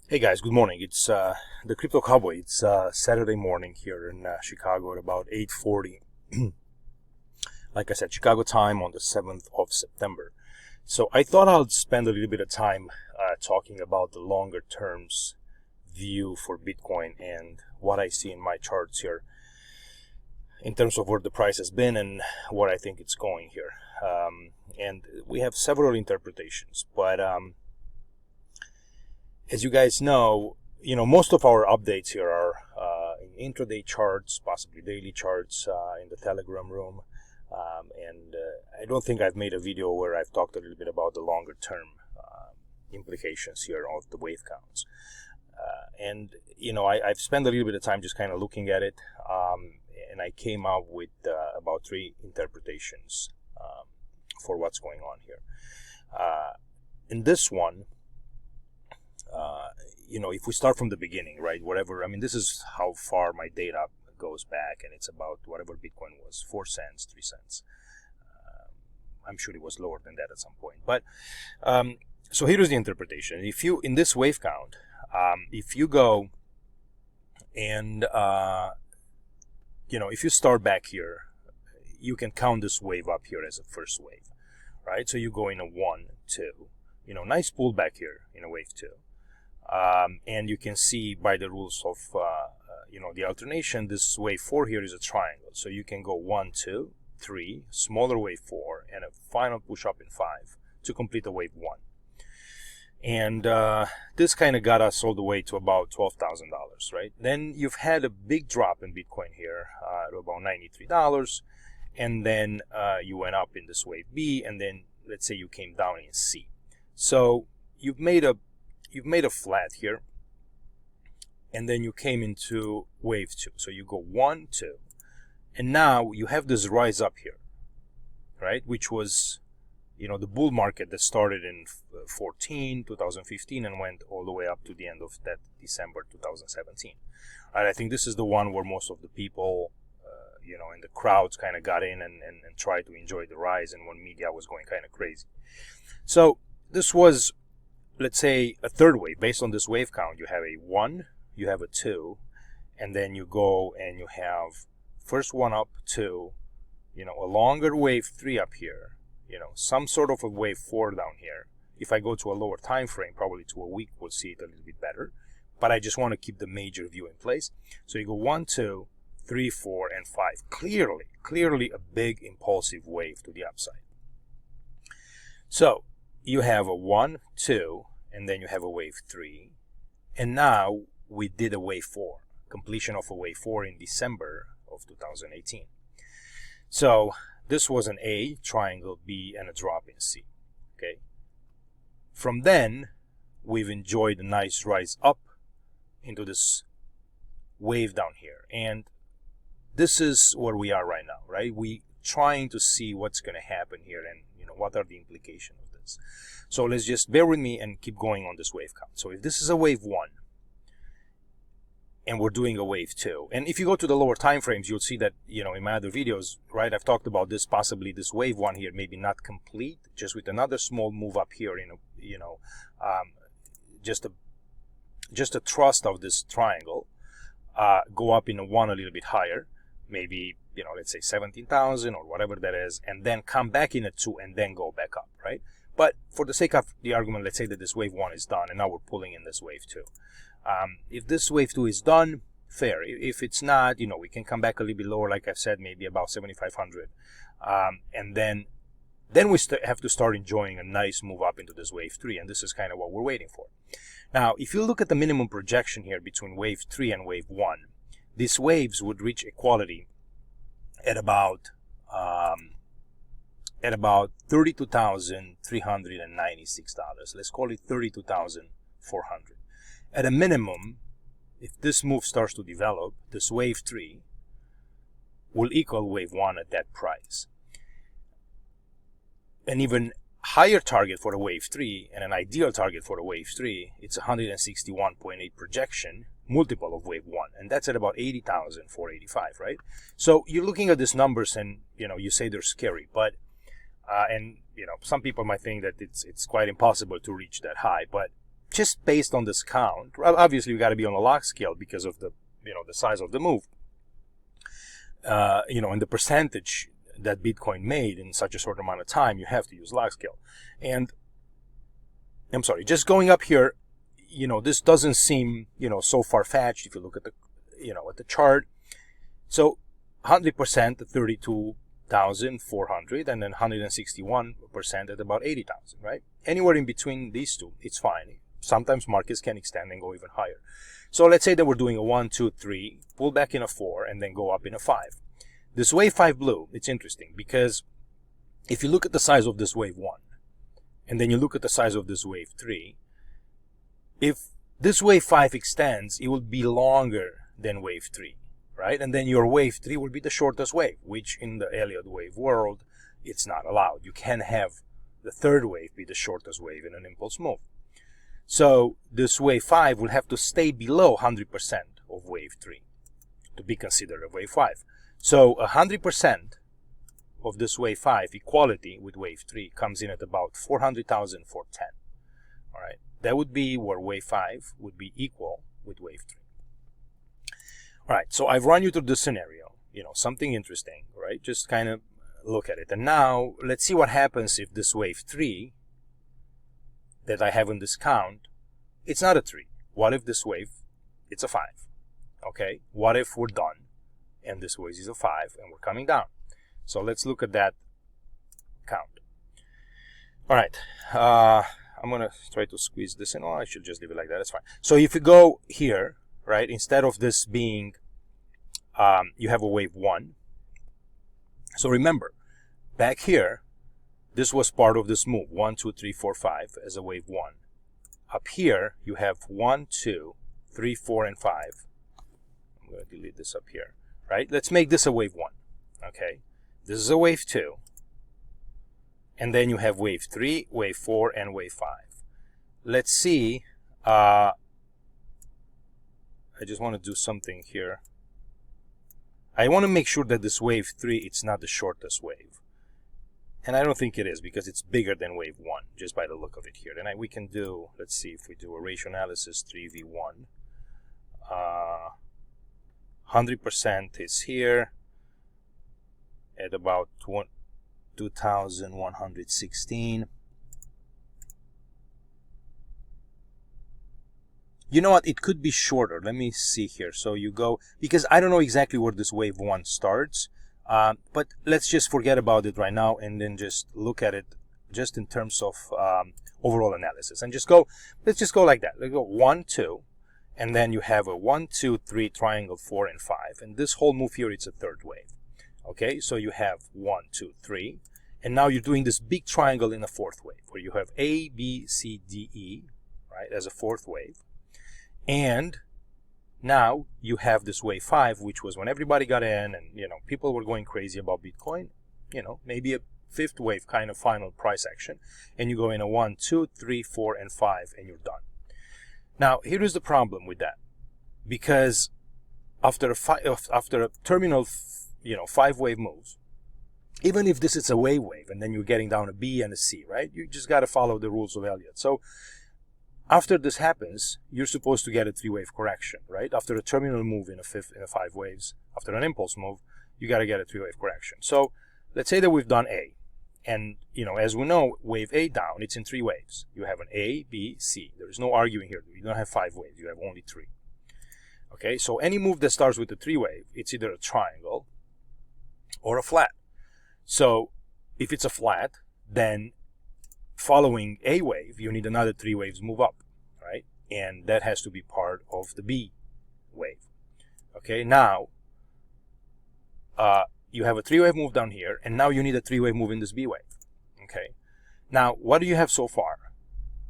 Hey guys, good morning. It's the Crypto Cowboy. It's Saturday morning here in Chicago at about 8:40. Like I said, Chicago time on the 7th of September. So I thought I'll spend a little bit of time talking about the longer terms view for Bitcoin and what I see in my charts here in terms of where the price has been and what I think it's going here. And we have several interpretations, but as you guys know, most of our updates here are in intraday charts, possibly daily charts in the Telegram room. And I don't think I've made a video where I've talked a little bit about the longer term implications here of the wave counts. I've spent a little bit of time just kind of looking at it, and I came up with about three interpretations for what's going on here. In this one, if we start from the beginning, right, this is how far my data goes back, and it's about whatever Bitcoin was, 4 cents, 3 cents. I'm sure it was lower than that at some point. But so here's the interpretation. In this wave count, if you go and, if you start back here, you can count this wave up here as a first wave, right? So you go in a 1, 2, nice pullback here in a wave 2. And you can see by the rules of the alternation, this wave 4 here is a triangle. So you can go 1, 2, 3, smaller wave 4, and a final push up in 5 to complete a wave 1. And this kind of got us all the way to about $12,000, right? Then you've had a big drop in Bitcoin here to about $93, and then you went up in this wave B, and then let's say you came down in C. So you've made a flat here, and then you came into wave 2. So you go 1, 2, and now you have this rise up here, right? Which was, the bull market that started in 2015, and went all the way up to the end of that December 2017. Right? I think this is the one where most of the people, and the crowds kind of got in and tried to enjoy the rise, and when media was going kind of crazy. So this was, let's say, a third wave. Based on this wave count, you have a 1, you have a 2, and then you go and you have first one up, 2, a longer wave 3 up here, some sort of a wave 4 down here. If I go to a lower time frame, probably to a week, we'll see it a little bit better. But I just want to keep the major view in place. So you go 1, 2, 3, 4, and 5. Clearly a big impulsive wave to the upside. So you have a 1, 2, and then you have a wave 3. And now we did a wave 4, completion of a wave 4 in December of 2018. So this was an A, triangle, B, and a drop in C. Okay. From then, we've enjoyed a nice rise up into this wave down here. And this is where we are right now, right? We trying to see what's going to happen here and, what are the implications of this. So let's just bear with me and keep going on this wave count. So if this is a wave 1, and we're doing a wave 2, and if you go to the lower time frames, you'll see that, in my other videos, right, I've talked about this, possibly this wave 1 here, maybe not complete, just with another small move up here, just a thrust of this triangle, go up in a 1 a little bit higher, maybe, let's say 17,000 or whatever that is, and then come back in a 2 and then go back up, right? But for the sake of the argument, let's say that this wave 1 is done and now we're pulling in this wave 2. If this wave 2 is done, fair. If it's not, we can come back a little bit lower, like I've said, maybe about 7,500. And then we have to start enjoying a nice move up into this wave 3, and this is kind of what we're waiting for. Now, if you look at the minimum projection here between wave 3 and wave 1, these waves would reach equality at about $32,396. Let's call it $32,400. At a minimum, if this move starts to develop, this wave 3 will equal wave 1 at that price. An even higher target for a wave 3 and an ideal target for a wave 3, it's 161.8 projection, multiple of wave 1, and that's at about 80,485, right? So you're looking at these numbers and you say they're scary, but some people might think that it's quite impossible to reach that high, but just based on this count, obviously you got to be on a log scale because of the, the size of the move, and the percentage that Bitcoin made in such a short amount of time, you have to use log scale. And I'm sorry, just going up here, this doesn't seem, so far-fetched if you look at the, at the chart. So 100% at 32,400, and then 161% at about 80,000, right? Anywhere in between these two, it's fine. Sometimes markets can extend and go even higher. So let's say that we're doing a 1, 2, 3, pull back in a 4, and then go up in a 5. This wave 5 blue, it's interesting because if you look at the size of this wave 1, and then you look at the size of this wave 3, if this wave 5 extends, it will be longer than wave 3, right? And then your wave 3 will be the shortest wave, which in the Elliott wave world, it's not allowed. You can have the third wave be the shortest wave in an impulse move. So this wave 5 will have to stay below 100% of wave 3 to be considered a wave 5. So 100% of this wave 5 equality with wave 3 comes in at about 400,000 for 10. All right, that would be where wave 5 would be equal with wave 3. All right, so I've run you through this scenario, something interesting, right? Just kind of look at it. And now let's see what happens if this wave 3 that I have in this count, it's not a 3. What if this wave, it's a 5? Okay, what if we're done and this wave is a 5 and we're coming down? So let's look at that count. All right, I'm going to try to squeeze this in. Oh, I should just leave it like that. That's fine. So if you go here, right, instead of this being, you have a wave 1. So remember, back here, this was part of this move, 1, 2, 3, 4, 5 as a wave 1. Up here, you have 1, 2, 3, 4, and 5. I'm going to delete this up here, right? Let's make this a wave 1, okay? This is a wave 2. And then you have wave 3, wave 4, and wave 5. Let's see. I just want to do something here. I want to make sure that this wave 3, it's not the shortest wave. And I don't think it is because it's bigger than wave 1, just by the look of it here. And we can do, let's see if we do a ratio analysis 3v1. 100% is here at about 2,116. You know what? It could be shorter. Let me see here. So you go, because I don't know exactly where this wave 1 starts, but let's just forget about it right now and then just look at it just in terms of overall analysis. And just go, let's just go like that. Let's go 1, 2, and then you have a 1, 2, 3 triangle, 4, and 5. And this whole move here, it's a third wave. Okay, so you have 1, 2, 3. And now you're doing this big triangle in a fourth wave, where you have A, B, C, D, E, right, as a fourth wave. And now you have this wave 5, which was when everybody got in and, people were going crazy about Bitcoin, maybe a fifth wave kind of final price action. And you go in a 1, 2, 3, 4, and 5, and you're done. Now, here is the problem with that. Because after a terminal, 5 wave moves, even if this is a wave, and then you're getting down a B and a C, right? You just got to follow the rules of Elliott. So after this happens, you're supposed to get a 3-wave correction, right? After a terminal move in a 5 waves, after an impulse move, you got to get a 3-wave correction. So let's say that we've done A. And, as we know, wave A down, it's in 3 waves. You have an A, B, C. There is no arguing here. You don't have 5 waves. You have only 3. Okay, so any move that starts with a 3-wave, it's either a triangle or a flat. So if it's a flat, then following A wave, you need another 3 waves move up, right? And that has to be part of the B wave. Okay, now you have a 3-wave move down here, and now you need a 3-wave move in this B wave. Okay, now what do you have so far?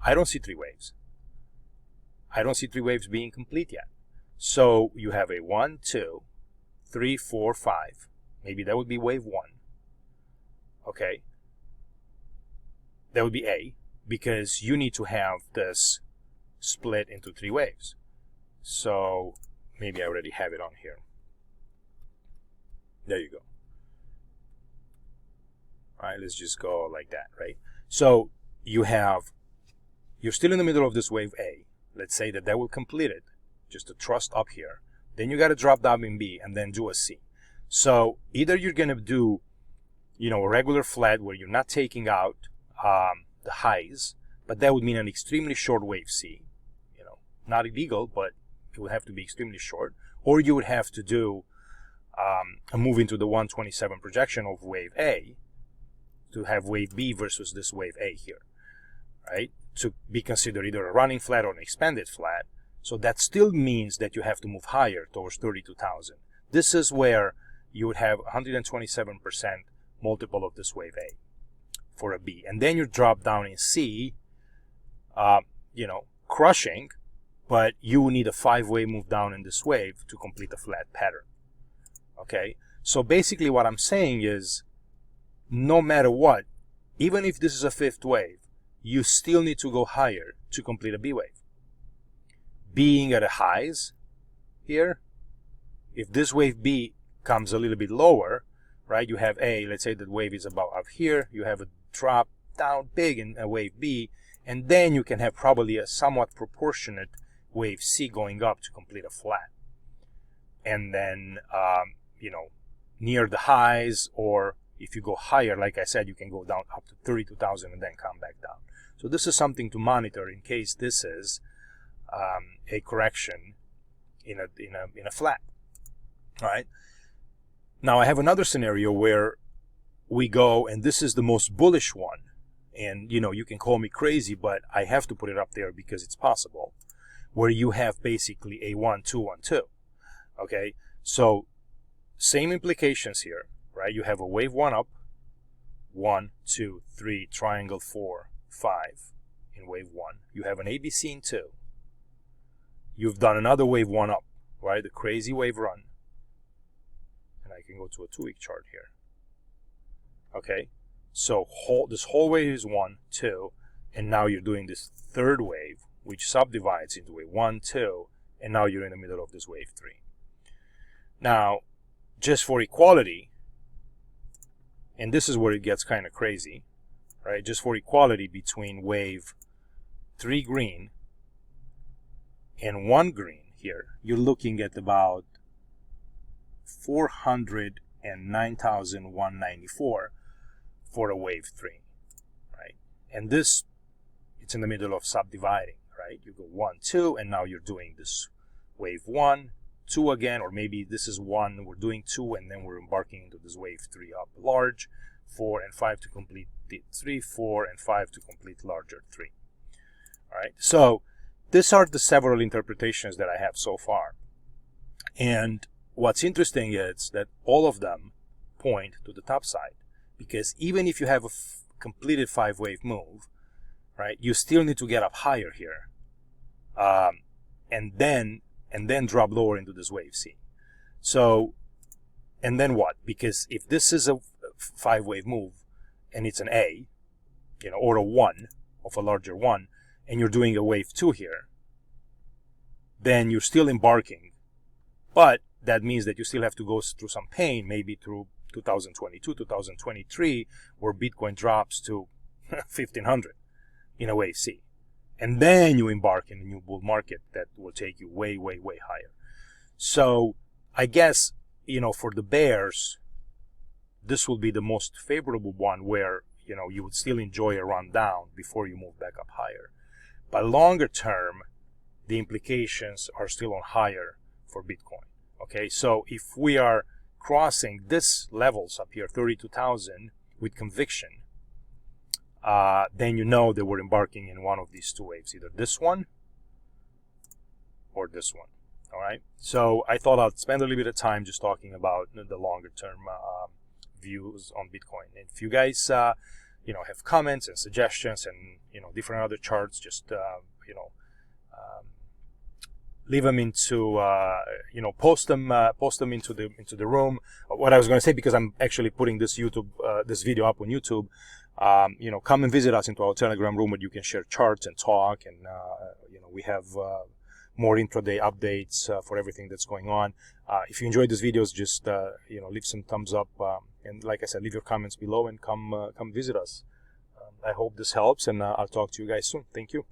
I don't see 3 waves. I don't see 3 waves being complete yet. So you have a 1, 2, 3, 4, 5. Maybe that would be wave 1. Okay, that would be A, because you need to have this split into 3 waves. So maybe I already have it on here. There you go. All right, let's just go like that, right? So you have you're still in the middle of this wave A. Let's say that will complete it, just a thrust up here. Then you got to drop down in B and then do a C. So either you're going to do, a regular flat where you're not taking out the highs, but that would mean an extremely short wave C. Not illegal, but it would have to be extremely short. Or you would have to do a move into the 127 projection of wave A to have wave B versus this wave A here, right? To be considered either a running flat or an expanded flat. So that still means that you have to move higher towards 32,000. This is where you would have 127% multiple of this wave A for a B. And then you drop down in C, crushing, but you will need a 5-wave move down in this wave to complete a flat pattern. Okay? So basically what I'm saying is, no matter what, even if this is a 5th wave, you still need to go higher to complete a B wave. Being at the highs here, if this wave B comes a little bit lower, right, you have A, let's say that wave is about up here, you have a drop down big in a wave B, and then you can have probably a somewhat proportionate wave C going up to complete a flat. And then, near the highs, or if you go higher, like I said, you can go down up to 32,000 and then come back down. So this is something to monitor in case this is a correction in a flat. All right. Now I have another scenario where we go, and this is the most bullish one. And you can call me crazy, but I have to put it up there because it's possible, where you have basically a 1-2-1-2. Okay, so same implications here, right? You have a wave 1 up, 1, 2, 3, triangle 4, 5 in wave 1. You have an ABC in 2. You've done another wave 1 up, right? The crazy wave run. And I can go to a 2-week chart here. Okay, so this whole wave is 1, 2, and now you're doing this 3rd wave, which subdivides into a 1, 2, and now you're in the middle of this wave 3. Now, just for equality, and this is where it gets kind of crazy, right? Just for equality between wave 3 green and 1 green here, you're looking at about 409,194 for a wave 3, right? And this, it's in the middle of subdividing, right? You go 1, 2, and now you're doing this wave 1, 2 again, or maybe this is 1, we're doing 2, and then we're embarking into this wave 3 up large, 4 and 5 to complete the 3, 4 and 5 to complete larger 3. All right, so these are the several interpretations that I have so far. And what's interesting is that all of them point to the top side, because even if you have a completed 5-wave move, right, you still need to get up higher here, and then drop lower into this wave C. So, and then what? Because if this is a 5-wave move and it's an A, or a 1 of a larger 1, and you're doing a wave 2 here, then you're still embarking, but that means that you still have to go through some pain, maybe through 2022, 2023, where Bitcoin drops to 1,500 in a wave C. And then you embark in a new bull market that will take you way, way, way higher. So I guess, for the bears, this will be the most favorable one where, you would still enjoy a run down before you move back up higher. But longer term, the implications are still on higher for Bitcoin. Okay, so if we are crossing this levels up here, 32,000, with conviction, then that we're embarking in one of these 2 waves, either this one or this one. All right, so I thought I'd spend a little bit of time just talking about the longer term views on Bitcoin. And if you guys have comments and suggestions and different other charts, just leave them into post them into the room. What I was going to say, because I'm actually putting this this video up on YouTube, come and visit us into our Telegram room where you can share charts and talk, and we have more intraday updates for everything that's going on. If you enjoyed these videos, just leave some thumbs up, and like I said, leave your comments below and come visit us. I hope this helps, and I'll talk to you guys soon. Thank you.